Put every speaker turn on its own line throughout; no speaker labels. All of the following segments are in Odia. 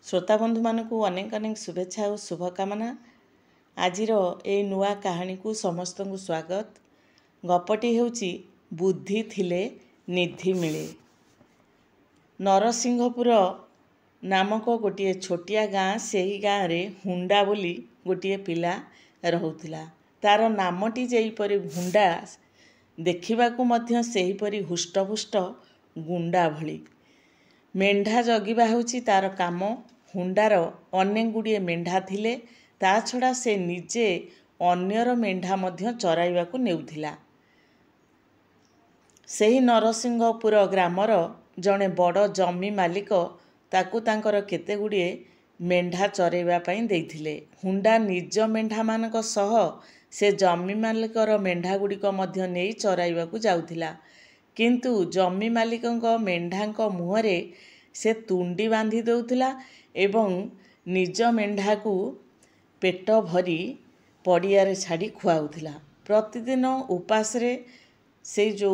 श्रोता बंधु मानक अनेक अनेक शुभेच्छा और शुभकामना। आजिर ए नुआ कहानी को समस्त को स्वागत। गपटी हेउची बुद्धि थिले निधि मिले। नरसिंहपुर नामक गोटे छोटिया गाँ, सेही गाँव रे हुंडा बोली गोटे पिला रहुथिला। तार नामटी जेपरि हुंडा, देखिबाकू मध्य सेहीपरि हुष्टपुष्ट गुंडा भली। मेंढा जगिबा हेउची तार काम। हुंडार अनेक गुड़िए मेंढा थिले, ता छड़ा से निजे अन्यर मेंढा मध्य चराइबाकू नेउथिला। सेही नरसिंहपुर ग्रामर जड़े बड़ जमी मालिक ताकू तांकर केते गुड़िए मेंढा चराइबा पई देइथिले। हुंडा निज मेंढा मानक सह से जमी मालिकर मेंढा गुड़िक मध्य नेई चराइबाकू जाउथिला। किंतु जमी मालिकंक मेंढांक मुहरे से तुंडी बांधी देउथिला एवं निज मेंढा को पेट भरी पड़ियारे छाड़ी खुआउथिला। प्रतिदिन उपासरे से जो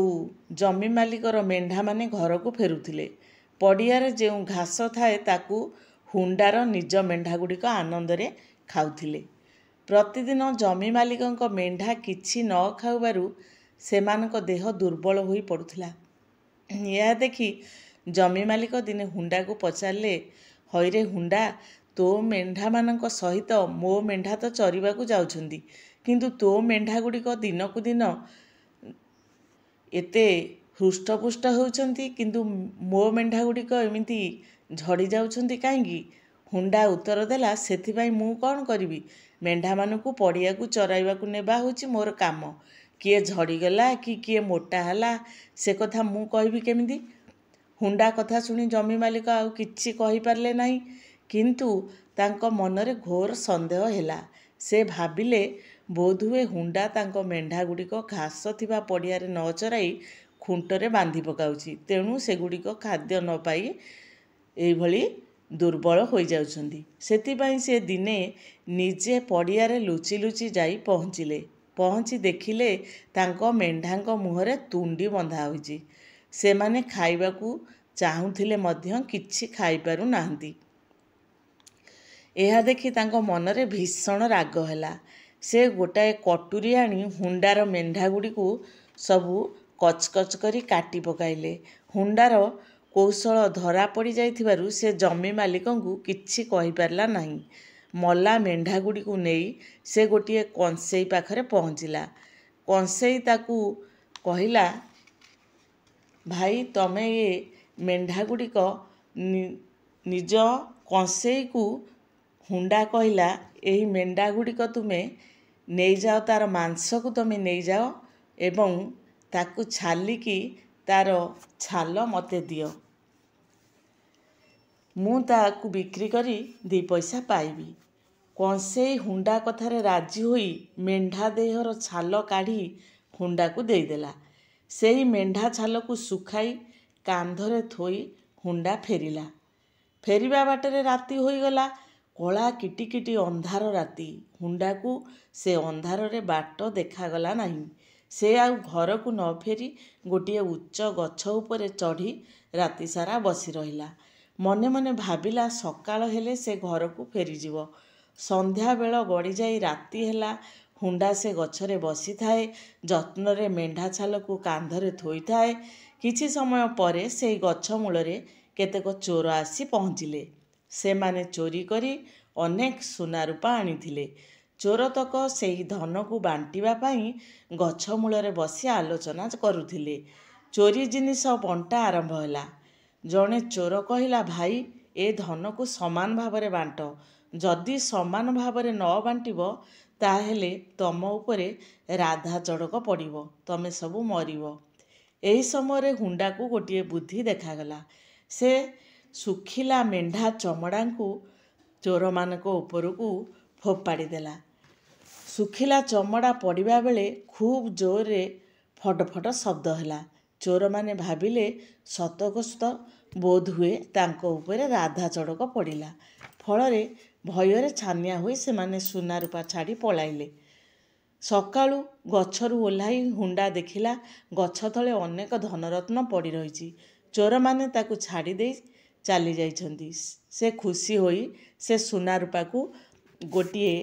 जमी मालिकर मेंढा माने घर को फेरुथिले। पड़ियारे जो घास थाए ताकू हुंडार निज मेंढा गुड़िक आनंदरे खाउथिले। प्रतिदिन जमी मालिकंक मेंढा किछि न खाउबारु सेमानक देह दुर्बल होई पड़ुथिला। यह देखि जमी मालिक दिने हुंडा को पचारले, हईरे हुंडा, तो मेंढा मानक सहित मो मेंढा तो चरिबा को जाउछंदी, किंतु तो मेंढा गुड़िक दिन को दिन एते हृष्टपुष्ट होउछंती, किंतु मो मेंढा गुड़िक एमिति झड़ी जाउछंती काहेकि? हुंडा उत्तर देला, सेथिबाई मु कौन करिबी? मेंढा मानकू पड़िया को चराइबा को नेबा होउची मोर काम। किए झड़ी गला कि किए मोटा हला से कथा मु कहबी केमिति? हुंडा कथा सुनी जमी मालिक आउ किछि कहि पारले नाही, किंतु तांको मनरे घोर संदेह हेला। से भाबिले बोधुए हुंडा तांको मेंढा गुड़िक घास थिबा पड़ियारे न चराई खुंटरे बांधी पकाउची, तेणु से गुड़िक खाद्य न पाई एई भली दुर्बल होई जाउछंदी। सेतिबाई से दिने निजे पड़ियारे लुचि लुचि जाई पहुँचिले। पहुँची देखिले तांको मेंढांक मुहरे तुंडी बंधा होइची। सेमाने खाइबाकू चाहुथिले मध्य किछि खाई पारु नाहंती। एहा देखि तांको मनरे भीषण राग हेला। से गोटाए कटुरी आनी हुंडार मेंढा गुड़िकू सबू कचकच करी काटी पकाइले। हुंडार कौशल धरा पड़ी जाइथिबारु से जमी मालिकंकू किछि कहि पारला नाही। मला मेंढा गुड़िकू नेई से गोटिए कंसेई पाखरे पहुँचिला। कंसेई ताकू कहिला, भाई तमे ये मेंढा गुड़िक निज कंसेई को हुंडा कहिला, एही मेंढा गुड़िक तुमे नहीं जाओ, तार मांस को तुमे नहीं जाओ एवं ताकू छालिकी तार छाल मते दियो, मु ताकू बिक्री करी 2 पैसा पाइबी। कंसेई हुंडा कथारे राजी होई मेंढा देहर छाल काढ़ी हुंडा को देदेला। सेही मेंढा छाल को सुखाई कांधरे थोई हुंडा फेरिला। फेरिबा बाटरे राति होईगला। कला किटिकिटी अंधार राति। हुंडा को से अंधार रे बाट देखागला नहीं। से आउ घर को न फेरी गोटिए उच्च गछ उपरे चढ़ी राति सारा बसी रहिला। मने मने भाबिला सकाळ हेले से घर को फेरी जीवो। संध्या बेल गड़ी जाई राति हेला। हुंडा से गछरे बसी थाए, जत्न रे मेंढा छाल को कांधरे थोई थाए। किछि समय परे से गछ मूलरे केतेक चोर आसी पहुँचिले। से माने चोरी करी अनेक सुना रूपा आनिथिले। चोरतक सेही धन को बांटिबा पई गछ मूलरे बसी आलोचना करुथिले। चोरी जिनिस बंटा आरंभ होला। जणे चोर कहिला, भाई ए धन को समान भावरे बांट। जदि समान भावरे न बांटिबो ताहेले तम उपरे राधा चड़क पड़िबो, तमे सबू मरिबो। एही समय हुंडा को गोटिए बुद्धि देखागला। से सुखिला मेंढा चमड़ा को चोर मानक उपरकू फोपाड़ी देला। सुखिला चमड़ा पड़िबा बेले खूब जोर रे फट फट शब्द होला। चोर माने भाबिले सतकस्त बोध हुए तांको उपरे राधा चड़क पड़िला। फलरे भୟରେ छानिया होई से माने सुना रूपा छाड़ी पलाइले। सकाळू गछरू ओह्लाई हुंडा देखिला गछ तले अनेक धनरत्न पड़ी रहिछि। चोर माने ताकू छाड़ी दे ଚାଲି ଯାଇଛନ୍ତି। ସେ ଖୁସି ହୋଇ ସେ ସୁନା ରୂପାକୁ ଗୋଟିଏ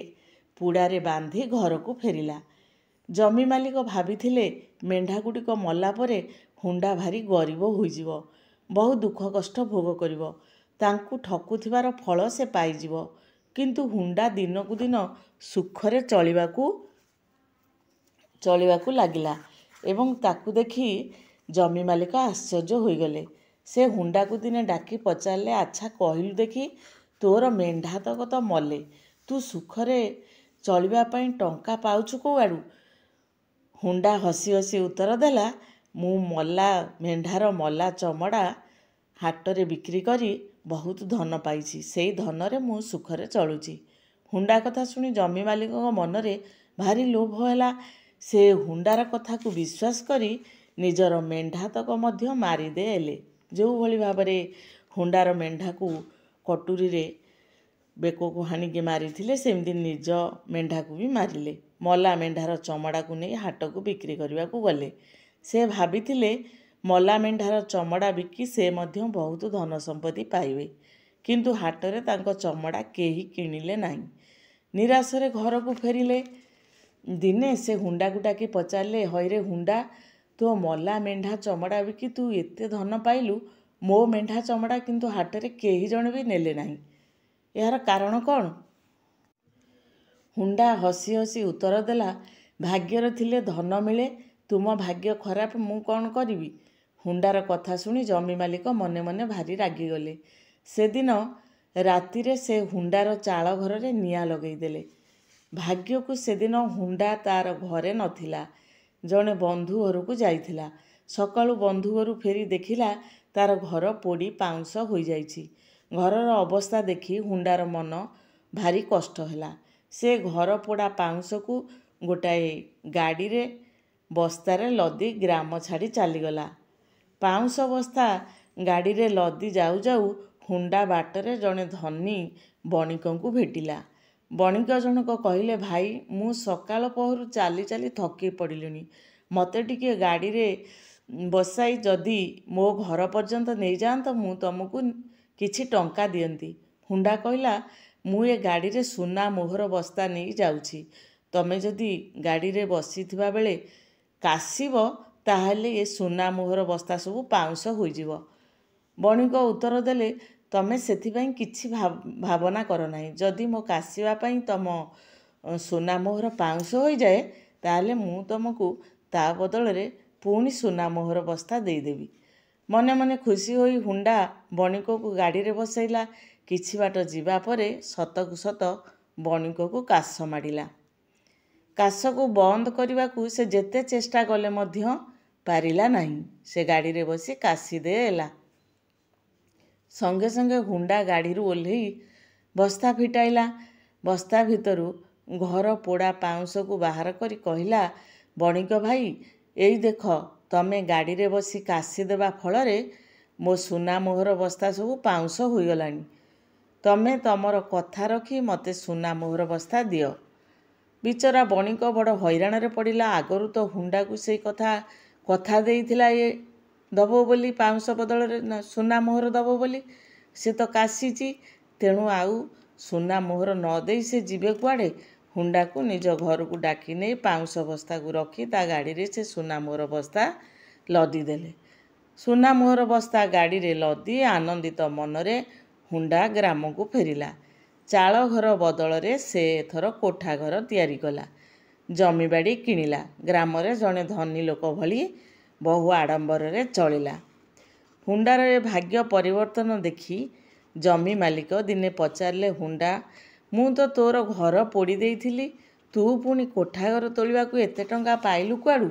ପୁଡ଼ାରେ ବାନ୍ଧି ଘରକୁ ଫେରିଲା। ଜମି ମାଲିକ ଭାବିଥିଲେ ମେଣ୍ଢାଗୁଡ଼ିକ ମଲା ପରେ ହୁଣ୍ଡା ଭାରି ଗରିବ ହୋଇଯିବ, ବହୁ ଦୁଃଖ କଷ୍ଟ ଭୋଗ କରିବ, ତାଙ୍କୁ ଠକୁଥିବାର ଫଳ ସେ ପାଇଯିବ। କିନ୍ତୁ ହୁଣ୍ଡା ଦିନକୁ ଦିନ ସୁଖରେ ଚଳିବାକୁ ଲାଗିଲା ଏବଂ ତାକୁ ଦେଖି ଜମି ମାଲିକ ଆଶ୍ଚର୍ଯ୍ୟ ହୋଇଗଲେ। ସେ ହୁଣ୍ଡାକୁ ଦିନେ ଡାକି ପଚାରିଲେ, ଆଚ୍ଛା କହିଲୁ ଦେଖି, ତୋର ମେଣ୍ଢାତକ ତ ମଲେ, ତୁ ସୁଖରେ ଚଳିବା ପାଇଁ ଟଙ୍କା ପାଉଛୁ କୁଆଡ଼ୁ? ହୁଣ୍ଡା ହସି ହସି ଉତ୍ତର ଦେଲା, ମୁଁ ମଲା ମେଣ୍ଢାର ମଲା ଚମଡ଼ା ହାଟରେ ବିକ୍ରି କରି ବହୁତ ଧନ ପାଇଛି, ସେଇ ଧନରେ ମୁଁ ସୁଖରେ ଚଳୁଛି। ହୁଣ୍ଡା କଥା ଶୁଣି ଜମି ମାଲିକଙ୍କ ମନରେ ଭାରି ଲୋଭ ହେଲା। ସେ ହୁଣ୍ଡାର କଥାକୁ ବିଶ୍ୱାସ କରି ନିଜର ମେଣ୍ଢାତକ ମଧ୍ୟ ମାରିଦେଲେ। ଯେଉଁଭଳି ଭାବରେ ହୁଣ୍ଡାର ମେଣ୍ଢାକୁ କଟୁରୀରେ ବେକକୁ ହାଣିକି ମାରିଥିଲେ, ସେମିତି ନିଜ ମେଣ୍ଢାକୁ ବି ମାରିଲେ। ମଲା ମେଣ୍ଢାର ଚମଡ଼ାକୁ ନେଇ ହାଟକୁ ବିକ୍ରି କରିବାକୁ ଗଲେ। ସେ ଭାବିଥିଲେ ମଲା ମେଣ୍ଢାର ଚମଡ଼ା ବିକି ସେ ମଧ୍ୟ ବହୁତ ଧନ ସମ୍ପତ୍ତି ପାଇବେ। କିନ୍ତୁ ହାଟରେ ତାଙ୍କ ଚମଡ଼ା କେହି କିଣିଲେ ନାହିଁ। ନିରାଶରେ ଘରକୁ ଫେରିଲେ। ଦିନେ ସେ ହୁଣ୍ଡାକୁ ଡାକି ପଚାରିଲେ, ହଇରେ ହୁଣ୍ଡା, ତୋ ମଲା ମେଣ୍ଢା ଚମଡ଼ା ବିକି ତୁ ଏତେ ଧନ ପାଇଲୁ, ମୋ ମେଣ୍ଢା ଚମଡ଼ା କିନ୍ତୁ ହାଟରେ କେହି ଜଣେ ବି ନେଲେ ନାହିଁ, ଏହାର କାରଣ କ'ଣ? ହୁଣ୍ଡା ହସି ହସି ଉତ୍ତର ଦେଲା, ଭାଗ୍ୟରେ ଥିଲେ ଧନ ମିଳେ, ତୁମ ଭାଗ୍ୟ ଖରାପ, ମୁଁ କ'ଣ କରିବି? ହୁଣ୍ଡାର କଥା ଶୁଣି ଜମି ମାଲିକ ମନେ ମନେ ଭାରି ରାଗିଗଲେ। ସେଦିନ ରାତିରେ ସେ ହୁଣ୍ଡାର ଚାଳ ଘରରେ ନିଆଁ ଲଗେଇଦେଲେ। ଭାଗ୍ୟକୁ ସେଦିନ ହୁଣ୍ଡା ତାର ଘରେ ନଥିଲା, ଜଣେ ବନ୍ଧୁ ଘରକୁ ଯାଇଥିଲା। ସକାଳୁ ବନ୍ଧୁ ଘରୁ ଫେରି ଦେଖିଲା ତାର ଘର ପୋଡ଼ି ପାଉଁଶ ହୋଇଯାଇଛି। ଘରର ଅବସ୍ଥା ଦେଖି ହୁଣ୍ଡାର ମନ ଭାରି କଷ୍ଟ ହେଲା। ସେ ଘର ପୋଡ଼ା ପାଉଁଶକୁ ଗୋଟାଏ ଗାଡ଼ିରେ ବସ୍ତାରେ ଲଦି ଗ୍ରାମ ଛାଡ଼ି ଚାଲିଗଲା। ପାଉଁଶ ବସ୍ତା ଗାଡ଼ିରେ ଲଦି ଯାଉ ଯାଉ ହୁଣ୍ଡା ବାଟରେ ଜଣେ ଧନୀ ବଣିକଙ୍କୁ ଭେଟିଲା। ବଣିକ ଜଣକ କହିଲେ, ଭାଇ, ମୁଁ ସକାଳ ପହରୁ ଚାଲି ଚାଲି ଥକି ପଡ଼ିଲିଣି, ମୋତେ ଟିକିଏ ଗାଡ଼ିରେ ବସାଇ ଯଦି ମୋ ଘର ପର୍ଯ୍ୟନ୍ତ ନେଇଯାଆନ୍ତ, ମୁଁ ତୁମକୁ କିଛି ଟଙ୍କା ଦିଅନ୍ତି। ହୁଣ୍ଡା କହିଲା, ମୁଁ ଏ ଗାଡ଼ିରେ ସୁନା ମୋହର ବସ୍ତା ନେଇ ଯାଉଛି, ତମେ ଯଦି ଗାଡ଼ିରେ ବସିଥିବା ବେଳେ କାଶିବ, ତାହେଲେ ଏ ସୁନା ମୋହର ବସ୍ତା ସବୁ ପାଉଁଶ ହୋଇଯିବ। ବଣିକ ଉତ୍ତର ଦେଲେ, ତମେ ସେଥିପାଇଁ କିଛି ଭାବନା କର ନାହିଁ। ଯଦି ମୋ କାଶିବା ପାଇଁ ତମ ସୁନା ମୋହର ପାଉଁଶ ହୋଇଯାଏ, ତାହେଲେ ମୁଁ ତୁମକୁ ତା ବଦଳରେ ପୁଣି ସୁନା ମୋହର ବସ୍ତା ଦେଇଦେବି। ମନେ ମନେ ଖୁସି ହୋଇ ହୁଣ୍ଡା ବଣିକକୁ ଗାଡ଼ିରେ ବସାଇଲା। କିଛି ବାଟ ଯିବା ପରେ ସତକୁ ସତ ବଣିକକୁ କାଶ ମାଡ଼ିଲା। କାଶକୁ ବନ୍ଦ କରିବାକୁ ସେ ଯେତେ ଚେଷ୍ଟା କଲେ ମଧ୍ୟ ପାରିଲା ନାହିଁ। ସେ ଗାଡ଼ିରେ ବସି କାଶିଦେଲା। ସଙ୍ଗେ ସଙ୍ଗେ ହୁଣ୍ଡା ଗାଡ଼ିରୁ ଓହ୍ଲେଇ ବସ୍ତା ଫିଟାଇଲା। ବସ୍ତା ଭିତରୁ ଘର ପୋଡ଼ା ପାଉଁଶକୁ ବାହାର କରି କହିଲା, ବଣିକ ଭାଇ, ଏଇ ଦେଖ, ତମେ ଗାଡ଼ିରେ ବସି କାଶିଦେବା ଫଳରେ ମୋ ସୁନା ମୋହର ବସ୍ତା ସବୁ ପାଉଁଶ ହୋଇଗଲାଣି। ତମେ ତମର କଥା ରଖି ମୋତେ ସୁନା ମୋହର ବସ୍ତା ଦିଅ। ବିଚରା ବଣିକ ବଡ଼ ହଇରାଣରେ ପଡ଼ିଲା। ଆଗରୁ ତ ହୁଣ୍ଡାକୁ ସେଇ କଥା ଦେଇଥିଲା ଏ ଦବ ବୋଲି, ପାଉଁଶ ବଦଳରେ ସୁନା ମୋହର ଦବ ବୋଲି। ସେ ତ କାଶିଛି, ତେଣୁ ଆଉ ସୁନା ମୋହର ନ ଦେଇ ସେ ଯିବେ କୁଆଡ଼େ? ହୁଣ୍ଡାକୁ ନିଜ ଘରକୁ ଡାକି ନେଇ ପାଉଁଶ ବସ୍ତାକୁ ରଖି ତା ଗାଡ଼ିରେ ସେ ସୁନା ମୋହର ବସ୍ତା ଲଦିଦେଲେ। ସୁନା ମୋହର ବସ୍ତା ଗାଡ଼ିରେ ଲଦି ଆନନ୍ଦିତ ମନରେ ହୁଣ୍ଡା ଗ୍ରାମକୁ ଫେରିଲା। ଚାଳ ଘର ବଦଳରେ ସେ ଏଥର କୋଠା ଘର ତିଆରି କଲା, ଜମିବାଡ଼ି କିଣିଲା, ଗ୍ରାମରେ ଜଣେ ଧନୀ ଲୋକ ଭଳି ବହୁ ଆଡ଼ମ୍ବରରେ ଚଳିଲା। ହୁଣ୍ଡାର ଏ ଭାଗ୍ୟ ପରିବର୍ତ୍ତନ ଦେଖି ଜମି ମାଲିକ ଦିନେ ପଚାରିଲେ, ହୁଣ୍ଡା, ମୁଁ ତ ତୋର ଘର ପୋଡ଼ି ଦେଇଥିଲି, ତୁ ପୁଣି କୋଠା ଘର ତୋଳିବାକୁ ଏତେ ଟଙ୍କା ପାଇଲୁ କୁଆଡ଼ୁ?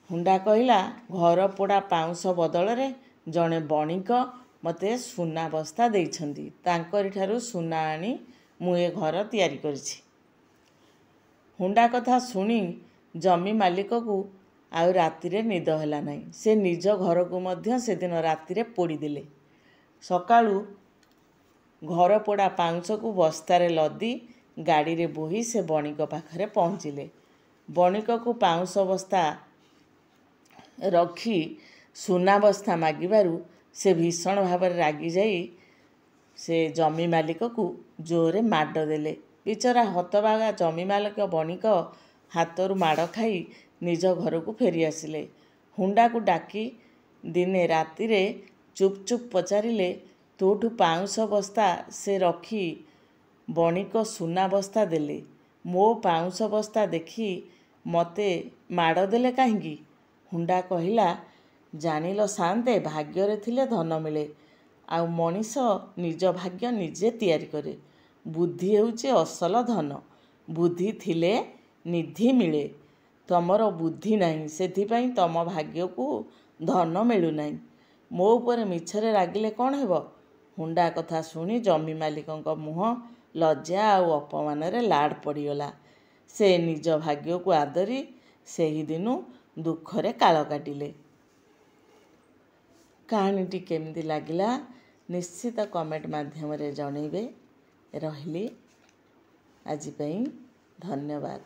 ହୁଣ୍ଡା କହିଲା, ଘର ପୋଡ଼ା ପାଉଁଶ ବଦଳରେ ଜଣେ ବଣିକ ମୋତେ ସୁନା ବସ୍ତା ଦେଇଛନ୍ତି, ତାଙ୍କରିଠାରୁ ସୁନା ଆଣି ମୁଁ ଏ ଘର ତିଆରି କରିଛି। ହୁଣ୍ଡା କଥା ଶୁଣି ଜମି ମାଲିକକୁ ଆଉ ରାତିରେ ନିଦ ହେଲା ନାହିଁ। ସେ ନିଜ ଘରକୁ ମଧ୍ୟ ସେଦିନ ରାତିରେ ପୋଡ଼ିଦେଲେ। ସକାଳୁ ଘର ପୋଡ଼ା ପାଉଁଶକୁ ବସ୍ତାରେ ଲଦି ଗାଡ଼ିରେ ବୋହି ସେ ବଣିକ ପାଖରେ ପହଞ୍ଚିଲେ। ବଣିକକୁ ପାଉଁଶ ବସ୍ତା ରଖି ସୁନା ବସ୍ତା ମାଗିବାରୁ ସେ ଭୀଷଣ ଭାବରେ ରାଗି ଯାଇ ସେ ଜମି ମାଲିକକୁ ଜୋରରେ ମାଡ଼ ଦେଲେ। ବିଚରା ହତବାଗା ଜମି ମାଲିକ ବଣିକ ହାତରୁ ମାଡ଼ ଖାଇ ନିଜ ଘରକୁ ଫେରି ଆସିଲେ। ହୁଣ୍ଡାକୁ ଡାକି ଦିନେ ରାତିରେ ଚୁପ୍ ଚୁପ୍ ପଚାରିଲେ, ତୋଠୁ ପାଉଁଶ ବସ୍ତା ସେ ରଖି ବଣିକ ସୁନା ବସ୍ତା ଦେଲେ। ମୋ ପାଉଁଶ ବସ୍ତା ଦେଖି ମୋତେ ମାଡ଼ ଦେଲେ କାହିଁକି? ହୁଣ୍ଡା କହିଲା, ଜାଣିଲ ସାନ୍ତେ, ଭାଗ୍ୟରେ ଥିଲେ ଧନ ମିଳେ, ଆଉ ମଣିଷ ନିଜ ଭାଗ୍ୟ ନିଜେ ତିଆରି କରେ। ବୁଦ୍ଧି ହେଉଛି ଅସଲ ଧନ। ବୁଦ୍ଧି ଥିଲେ ନିଧି ମିଳେ। ତମର ବୁଦ୍ଧି ନାହିଁ, ସେଥିପାଇଁ ତମ ଭାଗ୍ୟକୁ ଧନ ମିଳୁନାହିଁ। ମୋ ଉପରେ ମିଛରେ ରାଗିଲେ କ'ଣ ହେବ? ହୁଣ୍ଡା କଥା ଶୁଣି ଜମି ମାଲିକଙ୍କ ମୁହଁ ଲଜ୍ଜା ଆଉ ଅପମାନରେ ଲାଡ଼ ପଡ଼ିଗଲା। ସେ ନିଜ ଭାଗ୍ୟକୁ ଆଦରି ସେହିଦିନୁ ଦୁଃଖରେ କାଳ କାଟିଲେ। କାହାଣୀଟି କେମିତି ଲାଗିଲା ନିଶ୍ଚିତ କମେଣ୍ଟ ମାଧ୍ୟମରେ ଜଣେଇବେ। ରହିଲି, ଆଜି ପାଇଁ ଧନ୍ୟବାଦ।